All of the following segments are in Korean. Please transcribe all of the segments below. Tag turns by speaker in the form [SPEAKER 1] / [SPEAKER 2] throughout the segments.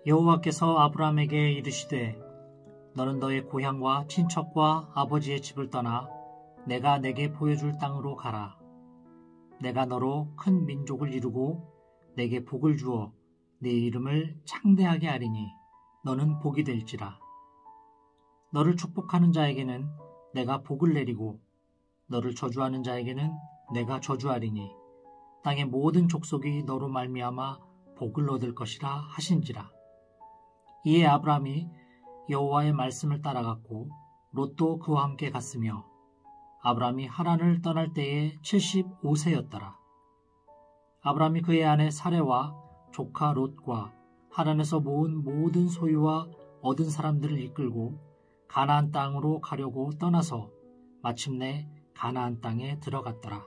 [SPEAKER 1] 여호와께서 아브라함에게 이르시되 너는 너의 고향과 친척과 아버지의 집을 떠나 내가 내게 보여줄 땅으로 가라. 내가 너로 큰 민족을 이루고 내게 복을 주어 네 이름을 창대하게 하리니 너는 복이 될지라. 너를 축복하는 자에게는 내가 복을 내리고 너를 저주하는 자에게는 내가 저주하리니 땅의 모든 족속이 너로 말미암아 복을 얻을 것이라 하신지라. 이에 아브라함이 여호와의 말씀을 따라갔고 롯도 그와 함께 갔으며 아브라함이 하란을 떠날 때에 75세였더라. 아브라함이 그의 아내 사레와 조카 롯과 하란에서 모은 모든 소유와 얻은 사람들을 이끌고 가나안 땅으로 가려고 떠나서 마침내 가나안 땅에 들어갔더라.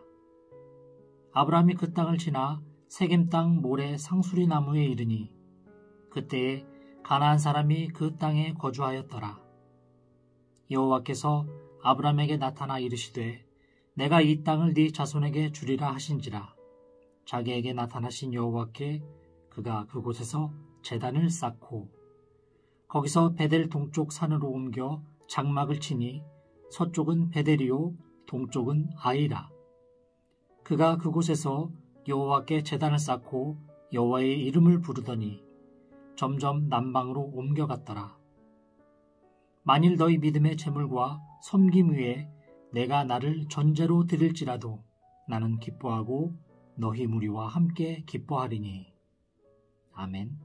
[SPEAKER 1] 아브라함이 그 땅을 지나 세겜 땅 모래 상수리 나무에 이르니 그때에 가나안 사람이 그 땅에 거주하였더라. 여호와께서 아브라함에게 나타나 이르시되 내가 이 땅을 네 자손에게 주리라 하신지라. 자기에게 나타나신 여호와께 그가 그곳에서 제단을 쌓고 거기서 베델 동쪽 산으로 옮겨 장막을 치니 서쪽은 베델이요 동쪽은 아이라. 그가 그곳에서 여호와께 제단을 쌓고 여호와의 이름을 부르더니 점점 남방으로 옮겨갔더라. 만일 너희 믿음의 재물과 섬김 위에 내가 나를 전제로 드릴지라도 나는 기뻐하고 너희 무리와 함께 기뻐하리니. 아멘.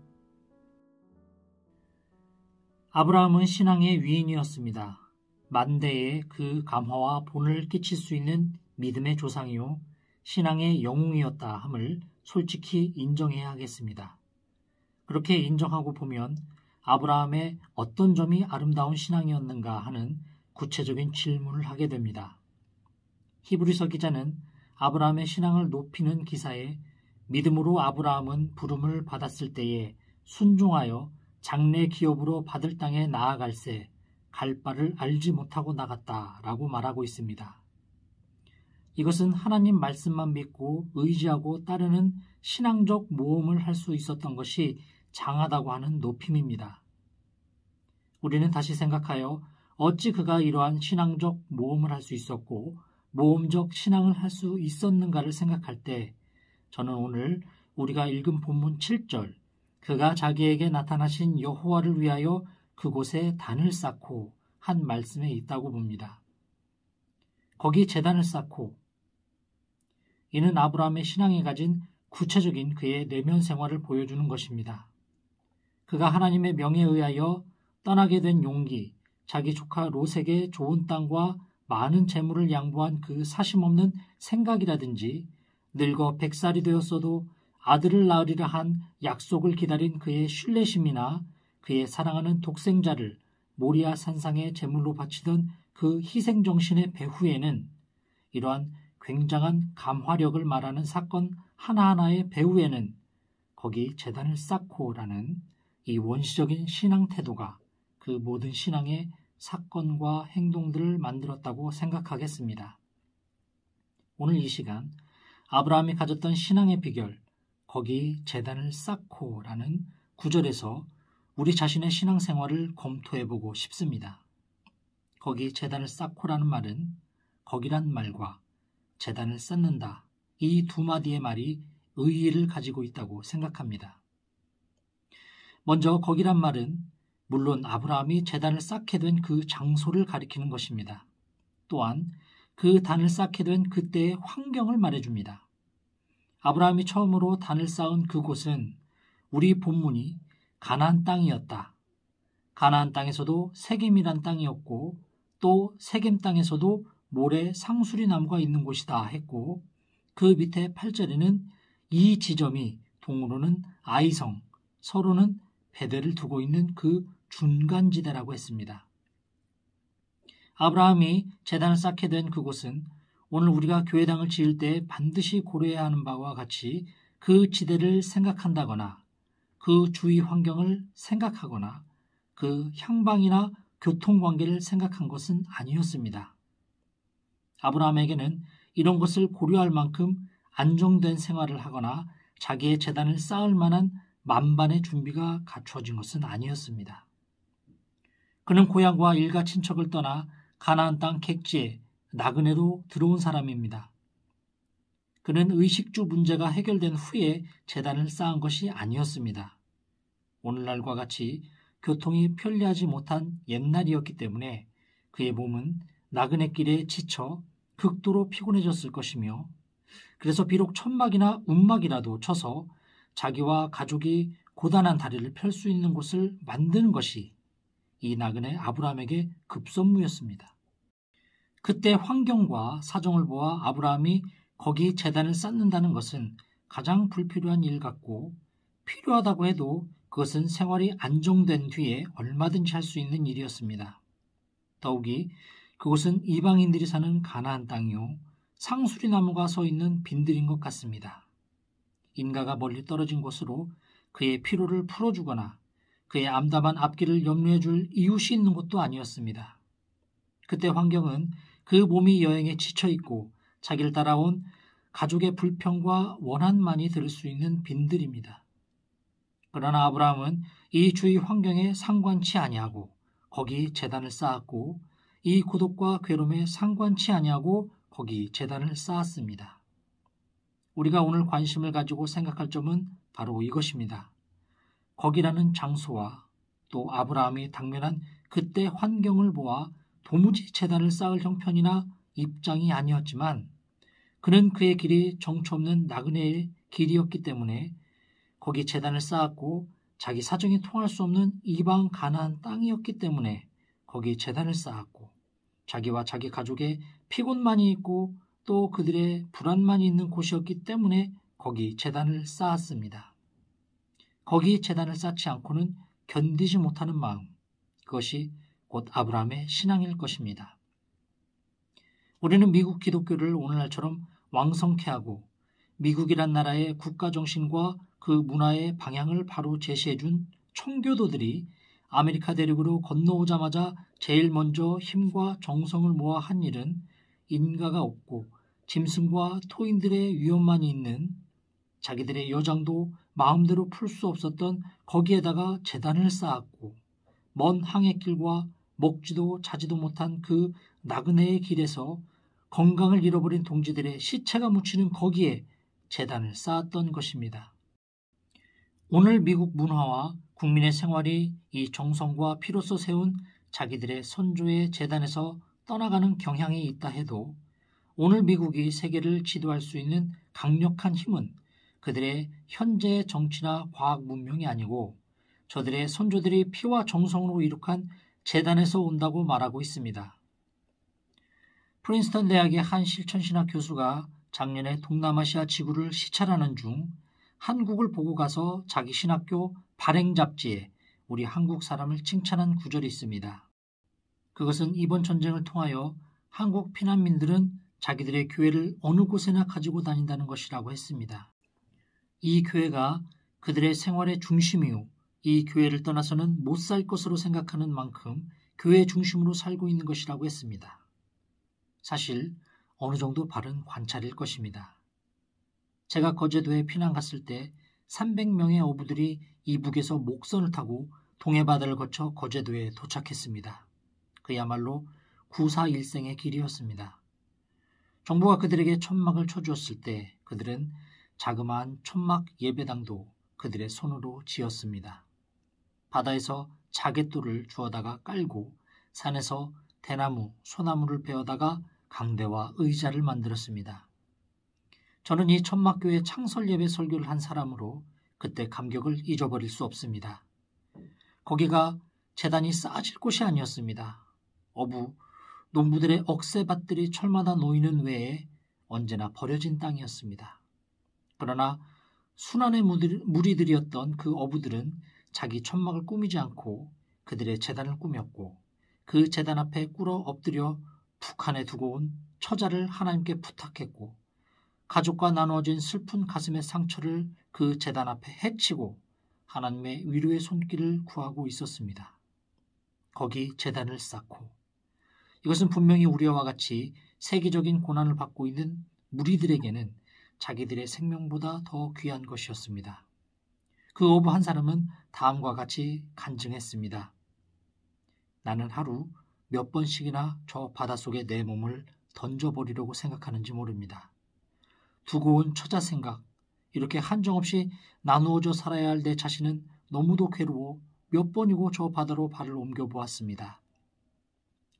[SPEAKER 1] 아브라함은 신앙의 위인이었습니다. 만대에 그 감화와 본을 끼칠 수 있는 믿음의 조상이요 신앙의 영웅이었다 함을 솔직히 인정해야 하겠습니다. 그렇게 인정하고 보면 아브라함의 어떤 점이 아름다운 신앙이었는가 하는 구체적인 질문을 하게 됩니다. 히브리서 기자는 아브라함의 신앙을 높이는 기사에 믿음으로 아브라함은 부름을 받았을 때에 순종하여 장래 기업으로 받을 땅에 나아갈새 갈 바를 알지 못하고 나갔다라고 말하고 있습니다. 이것은 하나님 말씀만 믿고 의지하고 따르는 신앙적 모험을 할 수 있었던 것이 장하다고 하는 높임입니다. 우리는 다시 생각하여 어찌 그가 이러한 신앙적 모험을 할 수 있었고 모험적 신앙을 할 수 있었는가를 생각할 때 저는 오늘 우리가 읽은 본문 7절 그가 자기에게 나타나신 여호와를 위하여 그곳에 단을 쌓고 한 말씀에 있다고 봅니다. 거기 제단을 쌓고 이는 아브라함의 신앙이 가진 구체적인 그의 내면 생활을 보여주는 것입니다. 그가 하나님의 명에 의하여 떠나게 된 용기, 자기 조카 롯에게 좋은 땅과 많은 재물을 양보한 그 사심없는 생각이라든지 늙어 100살이 되었어도 아들을 낳으리라 한 약속을 기다린 그의 신뢰심이나 그의 사랑하는 독생자를 모리아 산상에 제물로 바치던 그 희생정신의 배후에는 이러한 굉장한 감화력을 말하는 사건 하나하나의 배후에는 거기 제단을 쌓고라는 이 원시적인 신앙 태도가 그 모든 신앙의 사건과 행동들을 만들었다고 생각하겠습니다. 오늘 이 시간 아브라함이 가졌던 신앙의 비결, 거기 제단을 쌓고라는 구절에서 우리 자신의 신앙생활을 검토해보고 싶습니다. 거기 제단을 쌓고라는 말은 거기란 말과 제단을 쌓는다 이 두 마디의 말이 의의를 가지고 있다고 생각합니다. 먼저 거기란 말은 물론 아브라함이 제단을 쌓게 된 그 장소를 가리키는 것입니다. 또한 그 단을 쌓게 된 그때의 환경을 말해줍니다. 아브라함이 처음으로 단을 쌓은 그곳은 우리 본문이 가나안 땅이었다. 가나안 땅에서도 세겜이란 땅이었고 또 세겜 땅에서도 모래 상수리 나무가 있는 곳이다 했고 그 밑에 8절에는 이 지점이 동으로는 아이성, 서로는 베델을 두고 있는 그 중간지대라고 했습니다. 아브라함이 제단을 쌓게 된 그곳은 오늘 우리가 교회당을 지을 때 반드시 고려해야 하는 바와 같이 그 지대를 생각한다거나 그 주위 환경을 생각하거나 그 향방이나 교통관계를 생각한 것은 아니었습니다. 아브라함에게는 이런 것을 고려할 만큼 안정된 생활을 하거나 자기의 제단을 쌓을 만한 만반의 준비가 갖추어진 것은 아니었습니다. 그는 고향과 일가 친척을 떠나 가나안 땅 객지에 나그네로 들어온 사람입니다. 그는 의식주 문제가 해결된 후에 제단을 쌓은 것이 아니었습니다. 오늘날과 같이 교통이 편리하지 못한 옛날이었기 때문에 그의 몸은 나그네길에 지쳐 극도로 피곤해졌을 것이며 그래서 비록 천막이나 움막이라도 쳐서 자기와 가족이 고단한 다리를 펼 수 있는 곳을 만드는 것이 이 나그네 아브라함에게 급선무였습니다. 그때 환경과 사정을 보아 아브라함이 거기 제단을 쌓는다는 것은 가장 불필요한 일 같고 필요하다고 해도 그것은 생활이 안정된 뒤에 얼마든지 할 수 있는 일이었습니다. 더욱이 그곳은 이방인들이 사는 가나안 땅이요 상수리 나무가 서 있는 빈들인 것 같습니다. 인가가 멀리 떨어진 곳으로 그의 피로를 풀어주거나 그의 암담한 앞길을 염려해 줄 이웃이 있는 것도 아니었습니다. 그때 환경은 그 몸이 여행에 지쳐있고 자기를 따라온 가족의 불평과 원한만이 들을 수 있는 빈들입니다. 그러나 아브라함은 이 주위 환경에 상관치 아니하고 거기 제단을 쌓았고 이 고독과 괴로움에 상관치 아니하고 거기 제단을 쌓았습니다. 우리가 오늘 관심을 가지고 생각할 점은 바로 이것입니다. 거기라는 장소와 또 아브라함이 당면한 그때 환경을 보아 도무지 제단을 쌓을 형편이나 입장이 아니었지만 그는 그의 길이 정처 없는 나그네의 길이었기 때문에 거기 제단을 쌓았고 자기 사정이 통할 수 없는 이방 가나안 땅이었기 때문에 거기 제단을 쌓았고 자기와 자기 가족의 피곤만이 있고 또 그들의 불안만이 있는 곳이었기 때문에 거기 제단을 쌓았습니다. 거기 제단을 쌓지 않고는 견디지 못하는 마음, 그것이 곧 아브라함의 신앙일 것입니다. 우리는 미국 기독교를 오늘날처럼 왕성케 하고 미국이란 나라의 국가정신과 그 문화의 방향을 바로 제시해준 청교도들이 아메리카 대륙으로 건너오자마자 제일 먼저 힘과 정성을 모아 한 일은 인가가 없고 짐승과 토인들의 위험만이 있는 자기들의 여장도 마음대로 풀 수 없었던 거기에다가 제단을 쌓았고 먼 항해길과 먹지도 자지도 못한 그 나그네의 길에서 건강을 잃어버린 동지들의 시체가 묻히는 거기에 제단을 쌓았던 것입니다. 오늘 미국 문화와 국민의 생활이 이 정성과 피로써 세운 자기들의 선조의 제단에서 떠나가는 경향이 있다 해도 오늘 미국이 세계를 지도할 수 있는 강력한 힘은 그들의 현재의 정치나 과학 문명이 아니고 저들의 선조들이 피와 정성으로 이룩한 제단에서 온다고 말하고 있습니다. 프린스턴 대학의 한 실천신학 교수가 작년에 동남아시아 지구를 시찰하는 중 한국을 보고 가서 자기 신학교 발행 잡지에 우리 한국 사람을 칭찬한 구절이 있습니다. 그것은 이번 전쟁을 통하여 한국 피난민들은 자기들의 교회를 어느 곳에나 가지고 다닌다는 것이라고 했습니다. 이 교회가 그들의 생활의 중심이요, 이 교회를 떠나서는 못 살 것으로 생각하는 만큼 교회 중심으로 살고 있는 것이라고 했습니다. 사실 어느 정도 바른 관찰일 것입니다. 제가 거제도에 피난 갔을 때 300명의 어부들이 이북에서 목선을 타고 동해바다를 거쳐 거제도에 도착했습니다. 그야말로 구사일생의 길이었습니다. 정부가 그들에게 천막을 쳐주었을 때 그들은 자그마한 천막 예배당도 그들의 손으로 지었습니다. 바다에서 자갯돌을 주워다가 깔고 산에서 대나무, 소나무를 베어다가 강대와 의자를 만들었습니다. 저는 이 천막교회 창설 예배 설교를 한 사람으로 그때 감격을 잊어버릴 수 없습니다. 거기가 제단이 쌓아질 곳이 아니었습니다. 어부, 농부들의 억새밭들이 철마다 놓이는 외에 언제나 버려진 땅이었습니다. 그러나 순환의 무리들이었던 그 어부들은 자기 천막을 꾸미지 않고 그들의 제단을 꾸몄고 그 제단 앞에 꿇어 엎드려 북한에 두고 온 처자를 하나님께 부탁했고 가족과 나누어진 슬픈 가슴의 상처를 그 제단 앞에 헤치고 하나님의 위로의 손길을 구하고 있었습니다. 거기 제단을 쌓고 이것은 분명히 우리와 같이 세계적인 고난을 받고 있는 무리들에게는 자기들의 생명보다 더 귀한 것이었습니다. 그 어부 한 사람은 다음과 같이 간증했습니다. 나는 하루 몇 번씩이나 저 바닷속에 내 몸을 던져버리려고 생각하는지 모릅니다. 두고 온 처자 생각, 이렇게 한정없이 나누어져 살아야 할 내 자신은 너무도 괴로워 몇 번이고 저 바다로 발을 옮겨보았습니다.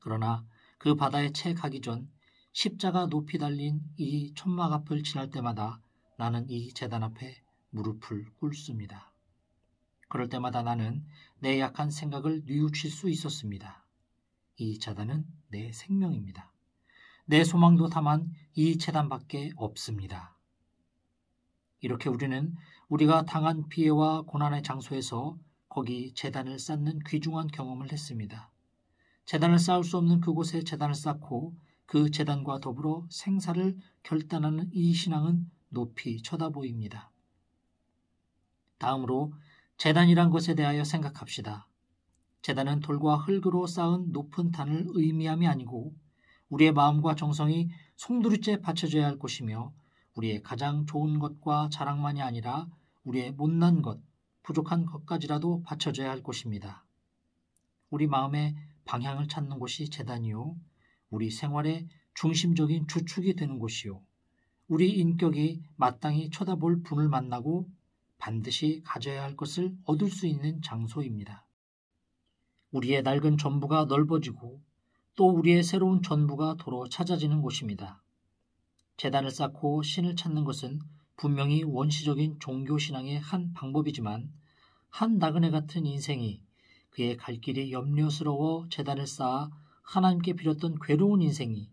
[SPEAKER 1] 그러나 그 바다에 채 가기 전 십자가 높이 달린 이 천막 앞을 지날 때마다 나는 이 제단 앞에 무릎을 꿇습니다. 그럴 때마다 나는 내 약한 생각을 뉘우칠 수 있었습니다. 이 제단은 내 생명입니다. 내 소망도 다만 이 제단밖에 없습니다. 이렇게 우리는 우리가 당한 피해와 고난의 장소에서 거기 제단을 쌓는 귀중한 경험을 했습니다. 제단을 쌓을 수 없는 그곳에 제단을 쌓고 그 제단과 더불어 생사를 결단하는 이 신앙은 높이 쳐다보입니다. 다음으로 제단이란 것에 대하여 생각합시다. 제단은 돌과 흙으로 쌓은 높은 단을 의미함이 아니고 우리의 마음과 정성이 송두리째 바쳐져야 할 곳이며 우리의 가장 좋은 것과 자랑만이 아니라 우리의 못난 것, 부족한 것까지라도 바쳐져야 할 곳입니다. 우리 마음의 방향을 찾는 곳이 제단이요, 우리 생활의 중심적인 주축이 되는 곳이요, 우리 인격이 마땅히 쳐다볼 분을 만나고 반드시 가져야 할 것을 얻을 수 있는 장소입니다. 우리의 낡은 전부가 넓어지고 또 우리의 새로운 전부가 도로 찾아지는 곳입니다. 제단을 쌓고 신을 찾는 것은 분명히 원시적인 종교신앙의 한 방법이지만 한 나그네 같은 인생이 그의 갈 길이 염려스러워 제단을 쌓아 하나님께 빌었던 괴로운 인생이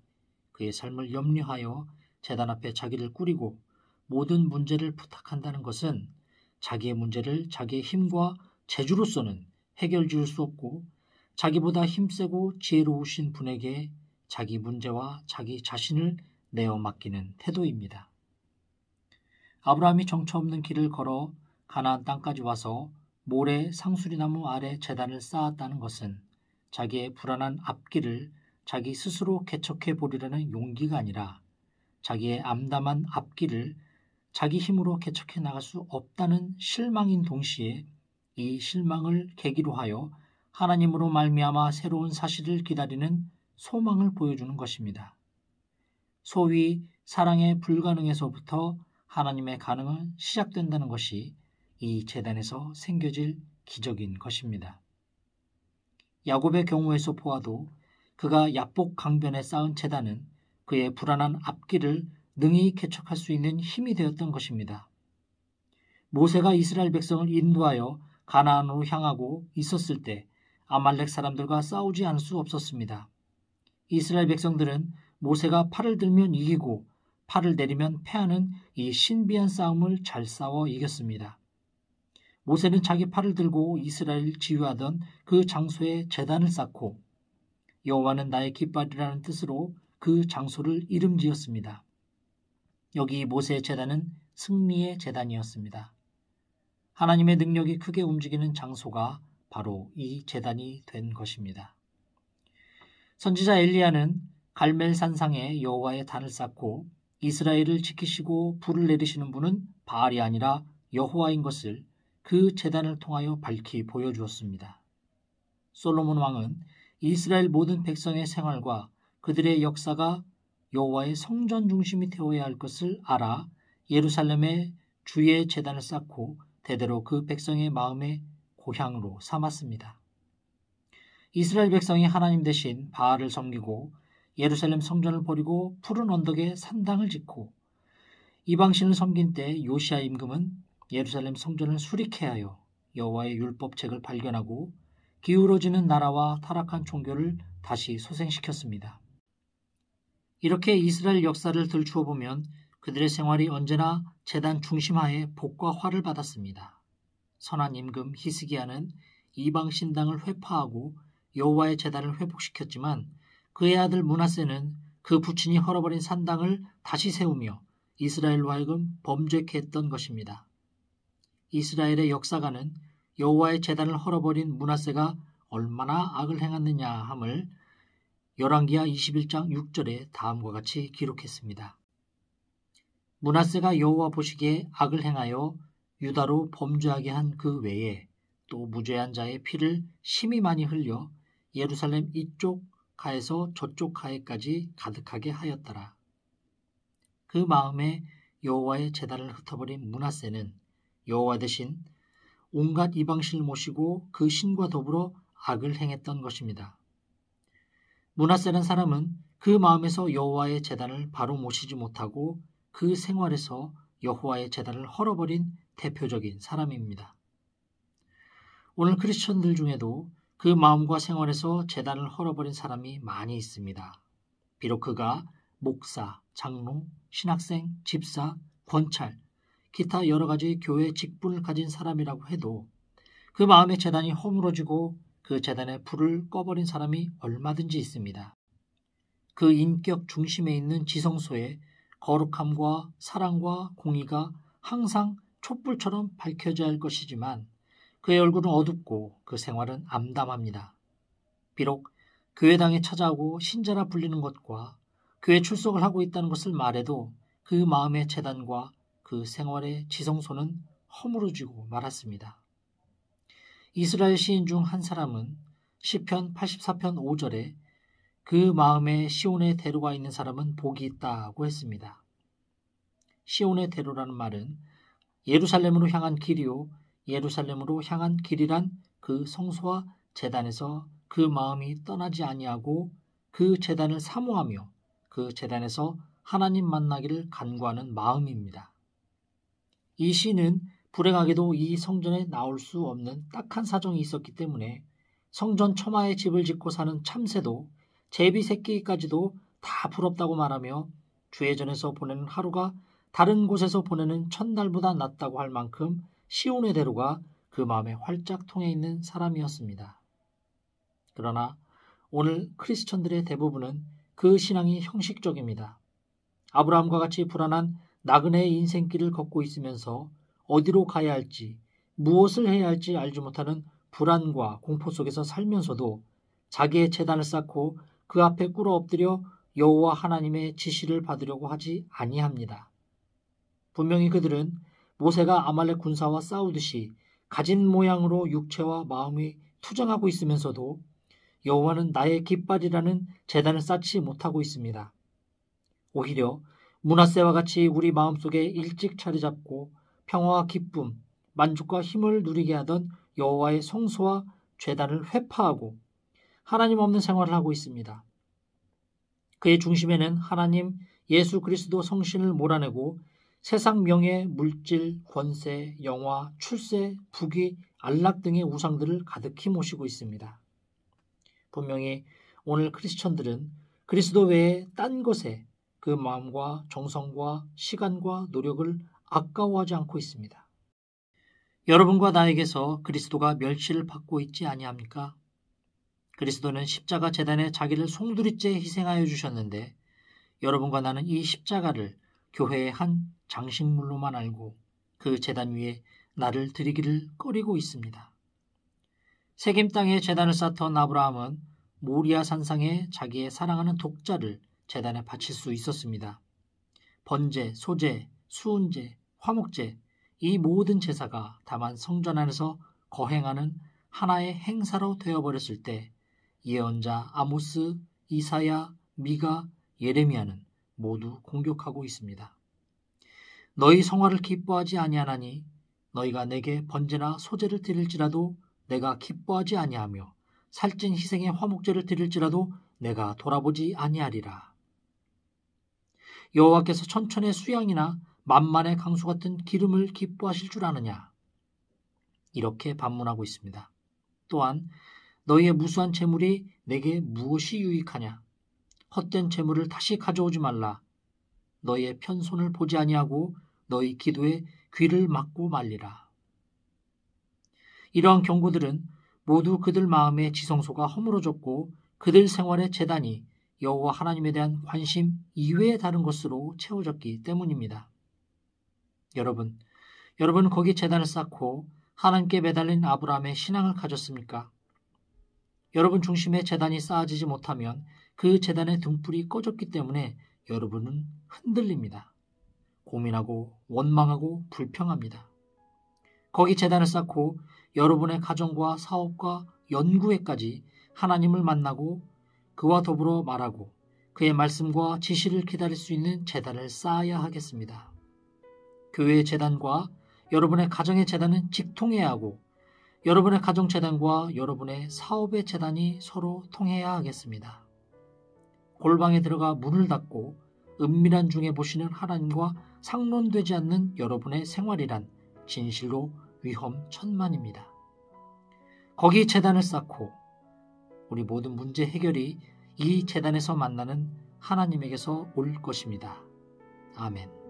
[SPEAKER 1] 그의 삶을 염려하여 제단 앞에 자기를 꾸리고 모든 문제를 부탁한다는 것은 자기의 문제를 자기의 힘과 재주로서는 해결 지을 수 없고 자기보다 힘세고 지혜로우신 분에게 자기 문제와 자기 자신을 내어 맡기는 태도입니다. 아브라함이 정처 없는 길을 걸어 가나안 땅까지 와서 모래 상수리나무 아래 제단을 쌓았다는 것은 자기의 불안한 앞길을 자기 스스로 개척해 보리라는 용기가 아니라 자기의 암담한 앞길을 자기 힘으로 개척해 나갈 수 없다는 실망인 동시에 이 실망을 계기로 하여 하나님으로 말미암아 새로운 사실을 기다리는 소망을 보여주는 것입니다. 소위 사랑의 불가능에서부터 하나님의 가능은 시작된다는 것이 이 제단에서 생겨질 기적인 것입니다. 야곱의 경우에서 보아도 그가 야복 강변에 쌓은 제단은 그의 불안한 앞길을 능히 개척할 수 있는 힘이 되었던 것입니다. 모세가 이스라엘 백성을 인도하여 가나안으로 향하고 있었을 때 아말렉 사람들과 싸우지 않을 수 없었습니다. 이스라엘 백성들은 모세가 팔을 들면 이기고 팔을 내리면 패하는 이 신비한 싸움을 잘 싸워 이겼습니다. 모세는 자기 팔을 들고 이스라엘을 지휘하던 그 장소에 제단을 쌓고 여호와는 나의 깃발이라는 뜻으로 그 장소를 이름지었습니다. 여기 모세의 제단은 승리의 제단이었습니다. 하나님의 능력이 크게 움직이는 장소가 바로 이 제단이 된 것입니다. 선지자 엘리야는 갈멜산상에 여호와의 단을 쌓고 이스라엘을 지키시고 불을 내리시는 분은 바알이 아니라 여호와인 것을 그 제단을 통하여 밝히 보여주었습니다. 솔로몬 왕은 이스라엘 모든 백성의 생활과 그들의 역사가 여호와의 성전 중심이 되어야 할 것을 알아 예루살렘에 주의 제단을 쌓고 대대로 그 백성의 마음의 고향으로 삼았습니다. 이스라엘 백성이 하나님 대신 바알을 섬기고 예루살렘 성전을 버리고 푸른 언덕에 산당을 짓고 이방신을 섬긴 때 요시야 임금은 예루살렘 성전을 수리케 하여 여호와의 율법책을 발견하고 기울어지는 나라와 타락한 종교를 다시 소생시켰습니다. 이렇게 이스라엘 역사를 들추어 보면 그들의 생활이 언제나 제단 중심하에 복과 화를 받았습니다. 선한 임금 히스기야는 이방 신당을 회파하고 여호와의 제단을 회복시켰지만 그의 아들 므낫세는 그 부친이 헐어버린 산당을 다시 세우며 이스라엘로 하여금 범죄케 했던 것입니다. 이스라엘의 역사가는 여호와의 제단을 헐어버린 므낫세가 얼마나 악을 행했느냐 함을 열왕기하 21장 6절에 다음과 같이 기록했습니다. 므낫세가 여호와 보시기에 악을 행하여 유다로 범죄하게 한 그 외에 또 무죄한 자의 피를 심히 많이 흘려 예루살렘 이쪽 가에서 저쪽 가에까지 가득하게 하였더라. 그 마음에 여호와의 제단을 흩어버린 므낫세는 여호와 대신 온갖 이방신을 모시고 그 신과 더불어 악을 행했던 것입니다. 므낫세라는 사람은 그 마음에서 여호와의 제단을 바로 모시지 못하고 그 생활에서 여호와의 제단을 헐어버린 대표적인 사람입니다. 오늘 크리스천들 중에도 그 마음과 생활에서 제단을 헐어버린 사람이 많이 있습니다. 비록 그가 목사, 장로, 신학생, 집사, 권찰, 기타 여러 가지 교회 직분을 가진 사람이라고 해도 그 마음의 제단이 허물어지고 그 제단의 불을 꺼버린 사람이 얼마든지 있습니다. 그 인격 중심에 있는 지성소에 거룩함과 사랑과 공의가 항상 촛불처럼 밝혀져야 할 것이지만 그의 얼굴은 어둡고 그 생활은 암담합니다. 비록 교회당에 찾아오고 신자라 불리는 것과 교회 출석을 하고 있다는 것을 말해도 그 마음의 제단과 그 생활의 지성소는 허물어지고 말았습니다. 이스라엘 시인 중 한 사람은 시편 84편 5절에 그 마음에 시온의 대로가 있는 사람은 복이 있다고 했습니다. 시온의 대로라는 말은 예루살렘으로 향한 길이요 예루살렘으로 향한 길이란 그 성소와 제단에서 그 마음이 떠나지 아니하고 그 제단을 사모하며 그 제단에서 하나님 만나기를 간구하는 마음입니다. 이 시는 불행하게도 이 성전에 나올 수 없는 딱한 사정이 있었기 때문에 성전 처마에 집을 짓고 사는 참새도 제비 새끼까지도 다 부럽다고 말하며 주회전에서 보내는 하루가 다른 곳에서 보내는 첫날보다 낫다고 할 만큼 시온의 대로가 그 마음에 활짝 통해 있는 사람이었습니다. 그러나 오늘 크리스천들의 대부분은 그 신앙이 형식적입니다. 아브라함과 같이 불안한 나그네의 인생길을 걷고 있으면서 어디로 가야 할지, 무엇을 해야 할지 알지 못하는 불안과 공포 속에서 살면서도 자기의 제단을 쌓고 그 앞에 꿇어 엎드려 여호와 하나님의 지시를 받으려고 하지 아니합니다. 분명히 그들은 모세가 아말렉 군사와 싸우듯이 가진 모양으로 육체와 마음이 투정하고 있으면서도 여호와는 나의 깃발이라는 제단을 쌓지 못하고 있습니다. 오히려 므낫세와 같이 우리 마음속에 일찍 자리 잡고 평화와 기쁨, 만족과 힘을 누리게 하던 여호와의 성소와 제단을 회파하고 하나님 없는 생활을 하고 있습니다. 그의 중심에는 하나님 예수 그리스도 성신을 몰아내고 세상 명예, 물질, 권세, 영화, 출세, 부귀, 안락 등의 우상들을 가득히 모시고 있습니다. 분명히 오늘 크리스천들은 그리스도 외에 딴 것에 그 마음과 정성과 시간과 노력을 아까워하지 않고 있습니다. 여러분과 나에게서 그리스도가 멸시를 받고 있지 아니합니까? 그리스도는 십자가 제단에 자기를 송두리째 희생하여 주셨는데 여러분과 나는 이 십자가를 교회의 한 장식물로만 알고 그 제단 위에 나를 드리기를 꺼리고 있습니다. 세겜 땅에 제단을 쌓던 아브라함은 모리아 산상에 자기의 사랑하는 독자를 제단에 바칠 수 있었습니다. 번제, 소제, 수은제, 화목제 이 모든 제사가 다만 성전 안에서 거행하는 하나의 행사로 되어버렸을 때 예언자 아모스, 이사야, 미가, 예레미야는 모두 공격하고 있습니다. 너희 성화를 기뻐하지 아니하나니 너희가 내게 번제나 소제를 드릴지라도 내가 기뻐하지 아니하며 살찐 희생의 화목제를 드릴지라도 내가 돌아보지 아니하리라. 여호와께서 천천의 수양이나 만만의 강수 같은 기름을 기뻐하실 줄 아느냐? 이렇게 반문하고 있습니다. 또한 너희의 무수한 재물이 내게 무엇이 유익하냐? 헛된 재물을 다시 가져오지 말라. 너희의 편손을 보지 아니하고 너희 기도에 귀를 막고 말리라. 이러한 경고들은 모두 그들 마음의 지성소가 허물어졌고 그들 생활의 재단이 여호와 하나님에 대한 관심 이외의 다른 것으로 채워졌기 때문입니다. 여러분 거기 재단을 쌓고 하나님께 매달린 아브라함의 신앙을 가졌습니까? 여러분 중심에 재단이 쌓아지지 못하면 그 재단의 등불이 꺼졌기 때문에 여러분은 흔들립니다. 고민하고 원망하고 불평합니다. 거기 재단을 쌓고 여러분의 가정과 사업과 연구에까지 하나님을 만나고 그와 더불어 말하고 그의 말씀과 지시를 기다릴 수 있는 재단을 쌓아야 하겠습니다. 교회의 재단과 여러분의 가정의 재단은 직통해야 하고 여러분의 가정 재단과 여러분의 사업의 재단이 서로 통해야 하겠습니다. 골방에 들어가 문을 닫고 은밀한 중에 보시는 하나님과 상론되지 않는 여러분의 생활이란 진실로 위험천만입니다. 거기 재단을 쌓고 우리 모든 문제 해결이 이 재단에서 만나는 하나님에게서 올 것입니다. 아멘.